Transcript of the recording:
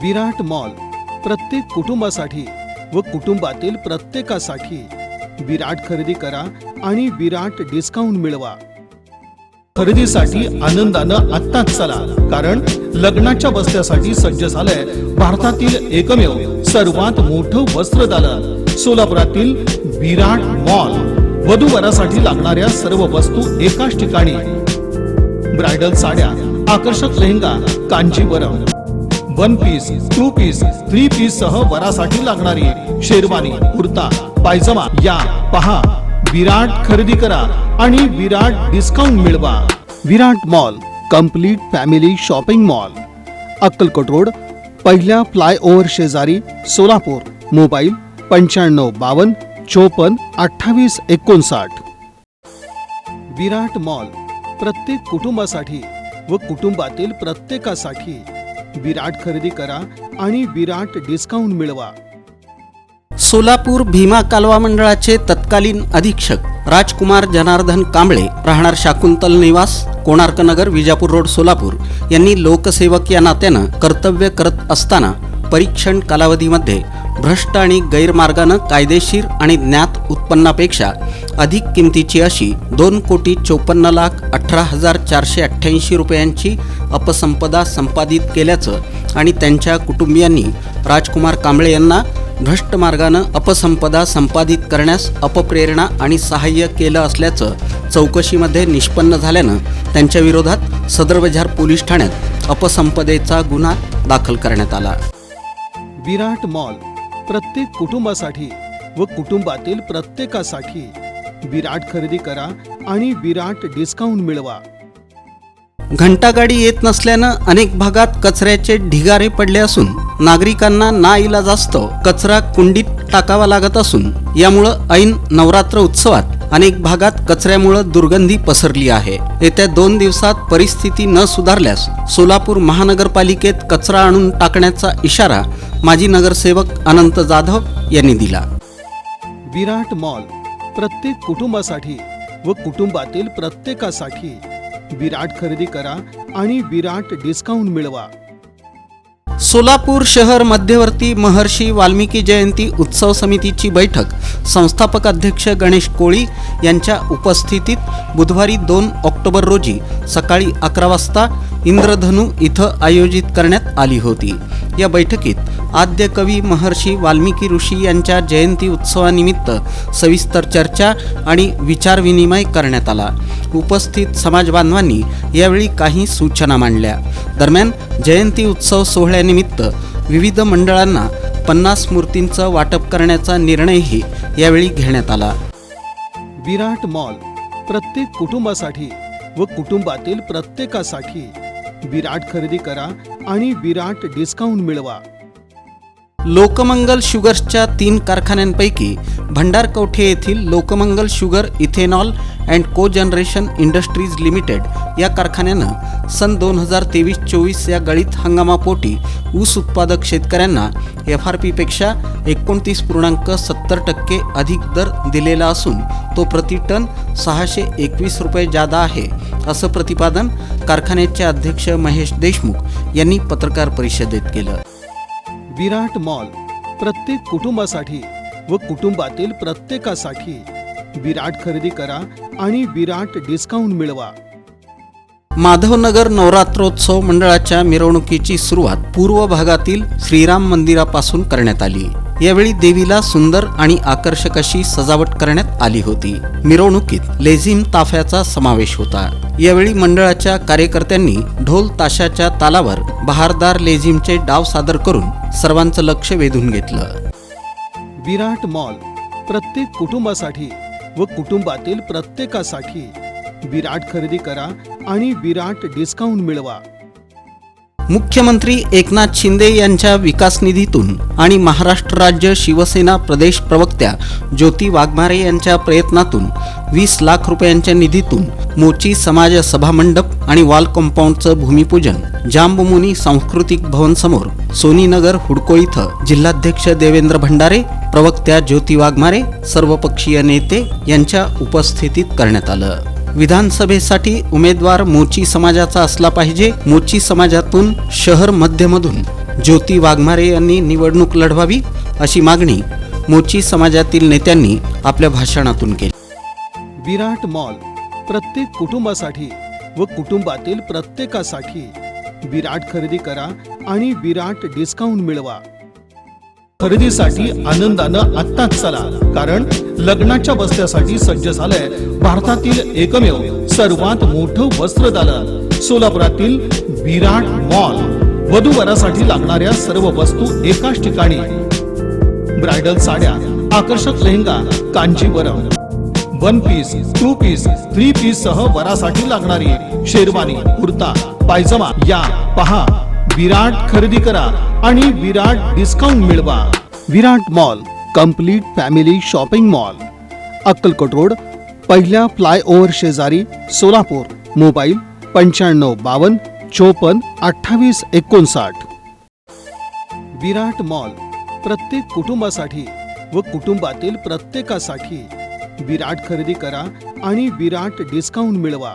विराट mall प्रत्येक कुटुंबासाठी व कुटुंबातील प्रत्येकासाठी विराट खरेदी करा आणि विराट डिस्काउंट मिळवा। खरेदीसाठी आनंदानं आत्ताच चला, कारण लग्नाच्या बस्त्यासाठी सज्ज झालंय भारतातील एकमेव सर्वात मोठं वस्त्रदालन सोलापुरातील विराट मॉल। वधूवरासाठी लागणाऱ्या सर्व वस्तू एकाच ठिकाणी। ब्रायडल साड्या, आकर्षक lehenga, Kanjivaram, one piece, two piece, three piece सह वरासाठी लागणारी शेरवानी, कुर्ता, पायजमा या पहा। विराट खरेदी करा आणि विराट डिस्काउंट मिळवा। Virat mall complete family shopping mall, Akkalkot road, पहिल्या फ्लायओव्हर शेजारी, सोलापूर। मोबाईल 9552 54 28 59। विराट मॉल प्रत्येक कुटुंबासाठी व कुटुंबातील प्रत्येकासाठी विराट खरेदी करा आणि विराट डिस्काउंट मिळवा। सोलापूर भीमा कालवा मंडळाचे तत्कालीन अधीक्षक राजकुमार जनार्दन कांबळे, राहणार शाकुंतल निवास, कोणार्क नगर, विजापूर रोड, सोलापूर यांनी लोकसेवक या नात्यानं कर्तव्य करत असताना परीक्षण कालावधीमध्ये भ्रष्ट आणि गैरमार्गानं कायदेशीर आणि ज्ञात उत्पन्नापेक्षा अधिक किमतीची अशी 2,54,18,488 रुपयांची अपसंपदा संपादित केल्याचं आणि त्यांच्या कुटुंबियांनी राजकुमार कांबळे यांना भ्रष्ट मार्गानं अपसंपदा संपादित करण्यास अपप्रेरणा आणि सहाय्य केलं असल्याचं चौकशीमध्ये निष्पन्न झाल्यानं त्यांच्या विरोधात सदर बजार पोलीस ठाण्यात अपसंपदेचा गुन्हा दाखल करण्यात आला। विराट मॉल प्रत्येक कुटुंबासाठी व कुटुंबातील प्रत्येकासाठी विराट खरेदी करा आणि विराट डिस्काउंट मिळवा। घंटागाडी येत नसल्यानं अनेक भागात कचऱ्याचे ढिगारे पडले असून नागरिकांना नाईलाजास्तव कचरा कुंडीत टाकावा लागत असून यामुळं ऐन नवरात्र उत्सवात अनेक भागात कचऱ्यामुळं दुर्गंधी पसरली आहे। येत्या 2 दिवसात परिस्थिती न सुधारल्यास सोलापूर महानगरपालिकेत कचरा आणून टाकण्याचा इशारा माजी नगरसेवक अनंत जाधव यांनी दिला। विराट मॉल प्रत्येक कुटुंबासाठी व कुटुंबातील प्रत्येकासाठी विराट खरेदी करा आणि विराट डिस्काउंट मिळवा। सोलापूर शहर मध्यवर्ती महर्षी वाल्मिकी जयंती उत्सव समितीची बैठक संस्थापक अध्यक्ष गणेश कोळी यांच्या उपस्थितीत बुधवारी 2 ऑक्टोबर रोजी सकाळी 11 वाजता इंद्रधनु इथं आयोजित करण्यात आली होती। या बैठकीत आद्य कवी महर्षी वाल्मिकी ऋषी यांच्या जयंती उत्सवानिमित्त सविस्तर चर्चा आणि विचारविनिमय करण्यात आला। उपस्थित समाज बांधवांनी यावेळी काही सूचना मांडल्या। दरम्यान जयंती उत्सव सोहळ्यानिमित्त विविध मंडळांना 50 मूर्तींचं वाटप करण्याचा निर्णयही यावेळी घेण्यात आला। विराट मॉल प्रत्येक कुटुंबासाठी व कुटुंबातील प्रत्येकासाठी विराट खरेदी करा आणि विराट डिस्काउंट मिळवा। लोकमंगल शुगर्सच्या 3 कारखान्यांपैकी भंडारकवठे येथील लोकमंगल शुगर इथेनॉल अँड को जनरेशन इंडस्ट्रीज लिमिटेड या कारखान्यानं सन 2023-24 या गळीत हंगामापोटी ऊस उत्पादक शेतकऱ्यांना FRP पेक्षा 29.70% अधिक दर दिलेला असून तो प्रति टन 621 रुपये जादा आहे, असं प्रतिपादन कारखान्याचे अध्यक्ष महेश देशमुख यांनी पत्रकार परिषदेत केलं। विराट मॉल प्रत्येक कुटुंबासाठी व कुटुंबातील प्रत्येकासाठी विराट खरेदी करा आणि विराट डिस्काउंट मिळवा। माधवनगर नवरात्रोत्सव मंडळाच्या मिरवणुकीची सुरुवात पूर्व भागातील श्रीराम मंदिरापासून करण्यात आली। यावेळी देवीला सुंदर आणि आकर्षक अशी सजावट करण्यात आली होती। मिरवणुकीत लेझिम ताफ्याचा समावेश होता। यावेळी मंडळाच्या कार्यकर्त्यांनी ढोल ताशाच्या तालावर बहारदार लेझिमचे डाव सादर करून सर्वांचं लक्ष वेधून घेतलं। विराट मॉल प्रत्येक कुटुंबासाठी व कुटुंबातील प्रत्येकासाठी विराट खरेदी करा आणि विराट डिस्काउंट मिळवा। मुख्यमंत्री एकनाथ शिंदे यांच्या विकास निधीतून आणि महाराष्ट्र राज्य शिवसेना प्रदेश प्रवक्त्या ज्योती वाघमारे यांच्या प्रयत्नातून 20 लाख रुपयांच्या निधीतून मोची समाज सभा मंडप आणि वॉल कंपाऊंडचं भूमिपूजन जांबुमुनी सांस्कृतिक भवन समोर सोनीनगर हुडको इथं जिल्हाध्यक्ष देवेंद्र भंडारे, प्रवक्त्या ज्योती वाघमारे, सर्वपक्षीय नेते यांच्या उपस्थितीत करण्यात आलं। विधानसभेसाठी उमेदवार मोची समाजाचा असला पाहिजे। मोची समाजातून शहर मध्यमधून ज्योती वाघमारे यांनी निवडणूक लढवावी अशी मागणी मोची समाजातील नेत्यांनी आपल्या भाषणातून केली. विराट मॉल प्रत्येक कुटुंबासाठी व कुटुंबातील प्रत्येकासाठी विराट खरेदी करा आणि विराट डिस्काउंट मिळवा. खरेदीसाठी आनंदानं आत्ताच चला, कारण लग्नाच्या बस्त्यासाठी सज्ज झालंय भारतातील एकमेव सर्वात मोठं वस्त्रदालन सोलापुरातील विराट मॉल. वधूवरासाठी लागणाऱ्या सर्व वस्तू एकाच ठिकाणी. ब्रायडल साड्या, आकर्षक lehenga, Kanjivaram, one piece, two piece, three piece सह वरासाठी लागणारी शेरवानी, कुर्ता, पायजमा या पहा. विराट खरेदी करा आणि विराट डिस्काउंट मिळवा. Virat mall complete family shopping mall, Akkalkot road, पहिल्या फ्लायओव्हर शेजारी, सोलापूर. मोबाईल 9552 54 28 59. विराट मॉल प्रत्येक कुटुंबासाठी व कुटुंबातील प्रत्येकासाठी विराट खरेदी करा आणि विराट डिस्काउंट मिळवा.